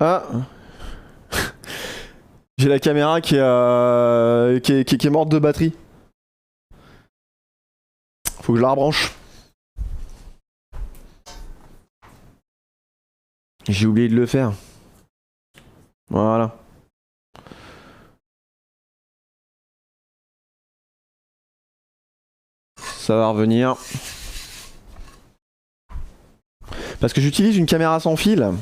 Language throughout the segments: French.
Ah, j'ai la caméra qui est morte de batterie. Faut que je la rebranche. J'ai oublié de le faire. Voilà. Ça va revenir. Parce que j'utilise une caméra sans fil.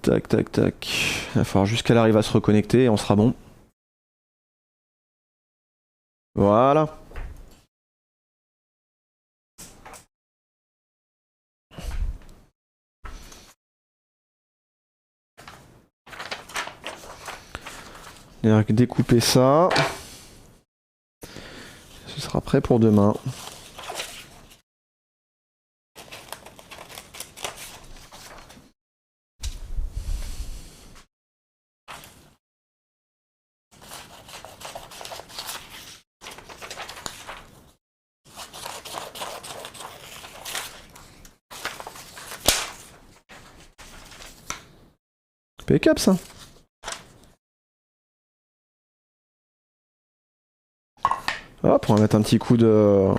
Tac, tac, tac. Il va falloir juste qu'elle arrive à se reconnecter et on sera bon. Voilà. Découper ça. Ce sera prêt pour demain. Impeccable ça. Hop, on va mettre un petit coup de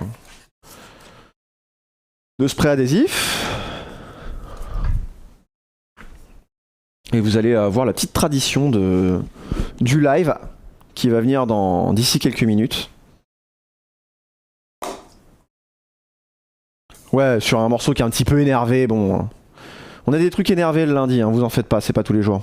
spray adhésif. Et vous allez voir la petite tradition du live qui va venir d'ici quelques minutes. Ouais, sur un morceau qui est un petit peu énervé, bon. On a des trucs énervés le lundi, hein, vous en faites pas, c'est pas tous les jours.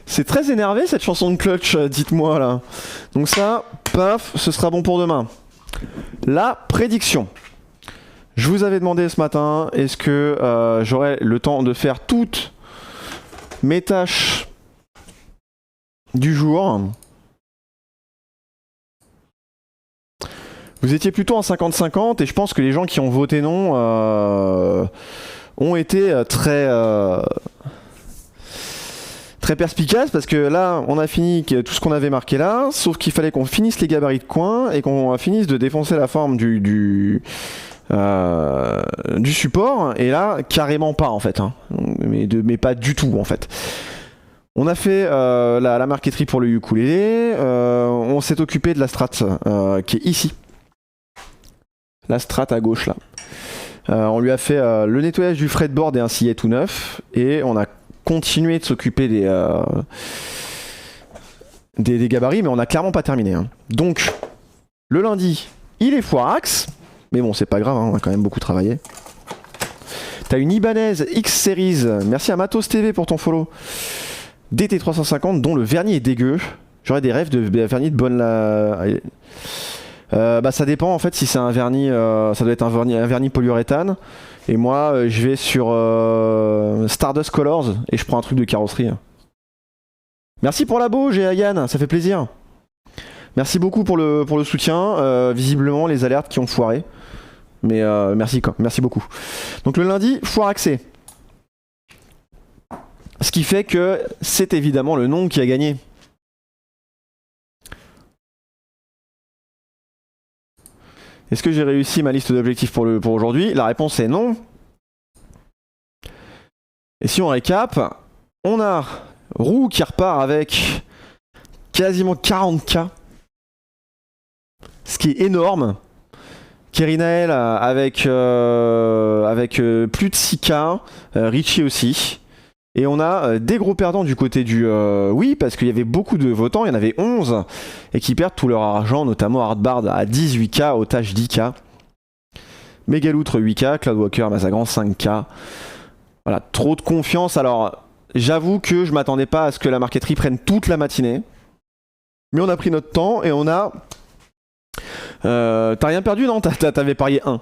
C'est très énervé cette chanson de Clutch, dites-moi là. Donc ça, paf, ce sera bon pour demain. La prédiction. Je vous avais demandé ce matin, est-ce que j'aurai le temps de faire toutes mes tâches du jour. Vous étiez plutôt en 50-50 et je pense que les gens qui ont voté non ont été très perspicaces parce que là on a fini tout ce qu'on avait marqué là, sauf qu'il fallait qu'on finisse les gabarits de coin et qu'on finisse de défoncer la forme du support, et là carrément pas en fait, hein. mais pas du tout en fait. On a fait la marqueterie pour le ukulélé, on s'est occupé de la strat qui est ici, la strat à gauche là. On lui a fait le nettoyage du fretboard et un sillet tout neuf, et on a continué de s'occuper des gabarits, mais on n'a clairement pas terminé, hein. Donc le lundi il est foirax, mais bon c'est pas grave, hein, on a quand même beaucoup travaillé. T'as une Ibanez X Series, merci à Matos TV pour ton follow, DT350, dont le vernis est dégueu. J'aurais des rêves de vernis de bonne bah ça dépend en fait si c'est un vernis, ça doit être un vernis polyuréthane. Et moi je vais sur Stardust Colors et je prends un truc de carrosserie. Merci pour la bauge et Yann, ça fait plaisir. Merci beaucoup pour le soutien. Visiblement les alertes qui ont foiré. Mais merci quoi, merci beaucoup. Donc le lundi, foire accès. Ce qui fait que c'est évidemment le nom qui a gagné. Est-ce que j'ai réussi ma liste d'objectifs pour aujourd'hui? La réponse est non. Et si on récap, on a Roux qui repart avec quasiment 40K. Ce qui est énorme. Kerinael avec plus de 6K. Richie aussi. Et on a des gros perdants du côté du oui, parce qu'il y avait beaucoup de votants, il y en avait 11, et qui perdent tout leur argent, notamment Hardbard à 18K, Otage 10K, Megaloutre 8K, Cloudwalker Mazagran 5K. Voilà, trop de confiance. Alors, j'avoue que je m'attendais pas à ce que la marqueterie prenne toute la matinée, mais on a pris notre temps et on a... T'as rien perdu, non? T'avais parié 1.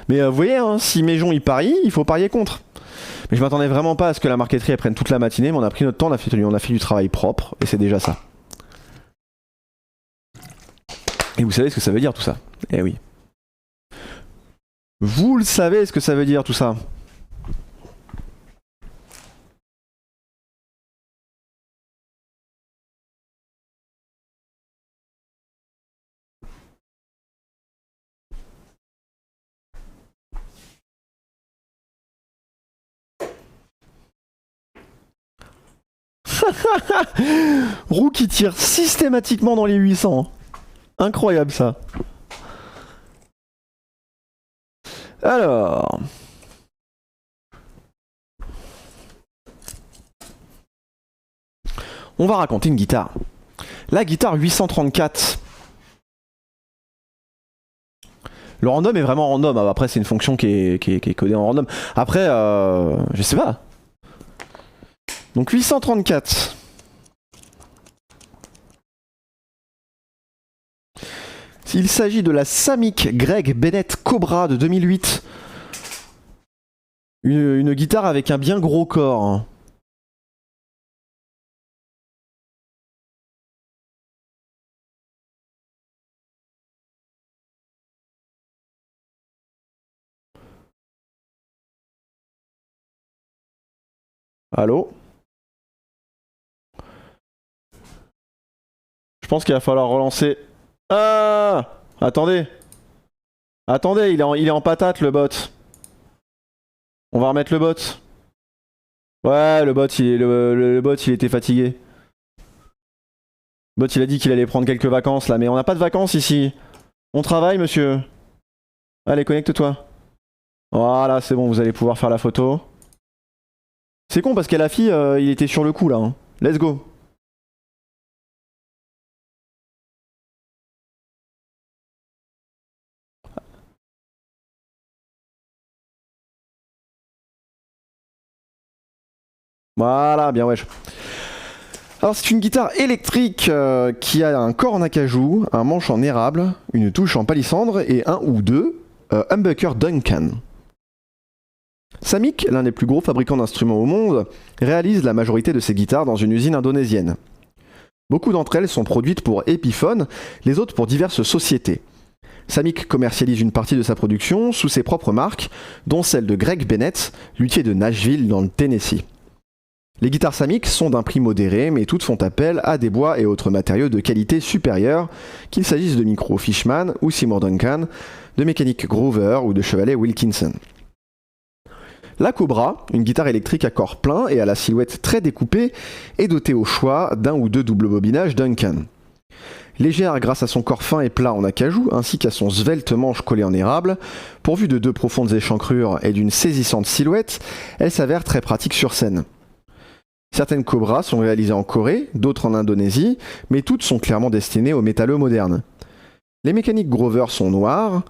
Mais vous voyez, hein, si Méjon il parie, il faut parier contre. Mais je m'attendais vraiment pas à ce que la marqueterie elle prenne toute la matinée, mais on a pris notre temps, on a fait du travail propre, et c'est déjà ça. Et vous savez ce que ça veut dire tout ça? Eh oui. Vous le savez ce que ça veut dire tout ça? Roux qui tire systématiquement dans les 800. Incroyable ça. Alors... on va raconter une guitare. La guitare 834. Le random est vraiment random. Après, c'est une fonction qui est codée en random. Après, je sais pas. Donc 834. Il s'agit de la Samick Greg Bennett Cobra de 2008. Une guitare avec un bien gros corps. Allô? Je pense qu'il va falloir relancer. Ah! Attendez! Attendez, il est en patate le bot. On va remettre le bot. Ouais, le bot il était fatigué. Le bot il a dit qu'il allait prendre quelques vacances là, mais on n'a pas de vacances ici. On travaille monsieur. Allez, connecte-toi. Voilà, c'est bon, vous allez pouvoir faire la photo. C'est con parce qu'à la fille, il était sur le coup là. Hein. Let's go. Voilà, bien wesh. Alors c'est une guitare électrique qui a un corps en acajou, un manche en érable, une touche en palissandre et un ou deux humbucker Duncan. Samick, l'un des plus gros fabricants d'instruments au monde, réalise la majorité de ses guitares dans une usine indonésienne. Beaucoup d'entre elles sont produites pour Epiphone, les autres pour diverses sociétés. Samick commercialise une partie de sa production sous ses propres marques, dont celle de Greg Bennett, luthier de Nashville dans le Tennessee. Les guitares Samick sont d'un prix modéré, mais toutes font appel à des bois et autres matériaux de qualité supérieure, qu'il s'agisse de micros Fishman ou Seymour Duncan, de mécanique Groover ou de chevalet Wilkinson. La Cobra, une guitare électrique à corps plein et à la silhouette très découpée, est dotée au choix d'un ou deux double bobinages Duncan. Légère grâce à son corps fin et plat en acajou, ainsi qu'à son svelte manche collé en érable, pourvue de deux profondes échancrures et d'une saisissante silhouette, elle s'avère très pratique sur scène. Certaines Cobras sont réalisées en Corée, d'autres en Indonésie, mais toutes sont clairement destinées au métalleux moderne. Les mécaniques Groover sont noires,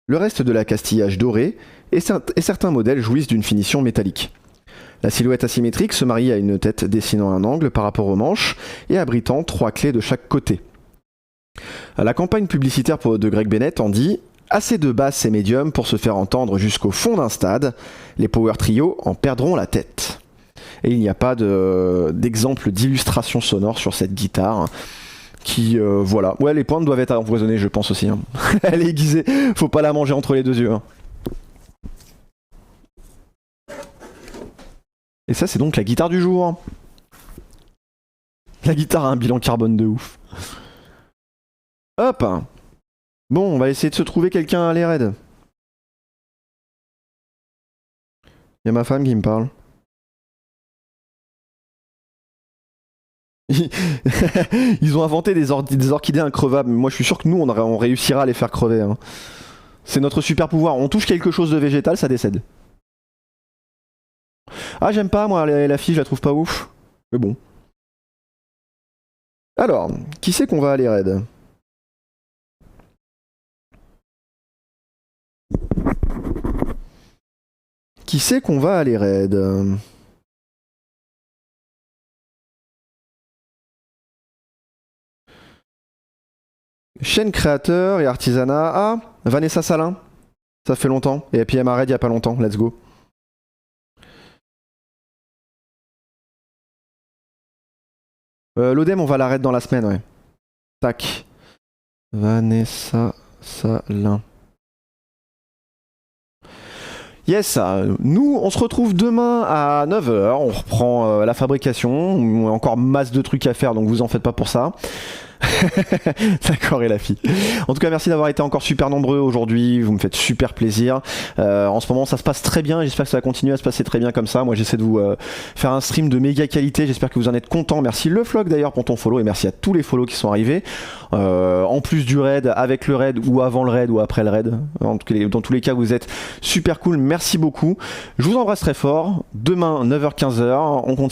le reste de la castillage doré, et certains modèles jouissent d'une finition métallique. La silhouette asymétrique se marie à une tête dessinant un angle par rapport aux manches et abritant 3 clés de chaque côté. La campagne publicitaire de Greg Bennett en dit « Assez de basses et médiums pour se faire entendre jusqu'au fond d'un stade, les power trio en perdront la tête ». Et il n'y a pas d'exemple d'illustration sonore sur cette guitare. Qui, voilà. Ouais, les pointes doivent être empoisonnées, je pense aussi. Hein. Elle est aiguisée, faut pas la manger entre les deux yeux. Hein. Et ça, c'est donc la guitare du jour. La guitare a un bilan carbone de ouf. Hop. Bon, on va essayer de se trouver quelqu'un à aller raid. Il y a ma femme qui me parle. Ils ont inventé des orchidées increvables. Mais moi, je suis sûr que nous, on réussira à les faire crever. Hein. C'est notre super pouvoir. On touche quelque chose de végétal, ça décède. Ah, j'aime pas, moi, la fille, je la trouve pas ouf. Mais bon. Alors, qui c'est qu'on va aller raid? Qui c'est qu'on va aller raid? Chaîne créateur et artisanat. Ah, Vanessa Salin. Ça fait longtemps. Et puis elle m'a raid il y a pas longtemps. Let's go. L'ODEM, on va l'arrêter dans la semaine, ouais. Tac. Vanessa Salin. Yes, nous on se retrouve demain à 9 h, on reprend la fabrication, encore masse de trucs à faire donc vous en faites pas pour ça. D'accord, et la fille. En tout cas, merci d'avoir été encore super nombreux aujourd'hui. Vous me faites super plaisir. En ce moment, ça se passe très bien. J'espère que ça va continuer à se passer très bien comme ça. Moi, j'essaie de vous faire un stream de méga qualité. J'espère que vous en êtes contents. Merci le Flock d'ailleurs pour ton follow et merci à tous les follow qui sont arrivés. En plus du raid, avec le raid ou avant le raid ou après le raid. Dans tous les cas, vous êtes super cool. Merci beaucoup. Je vous embrasse très fort. Demain, 9 h 15 h, on continue.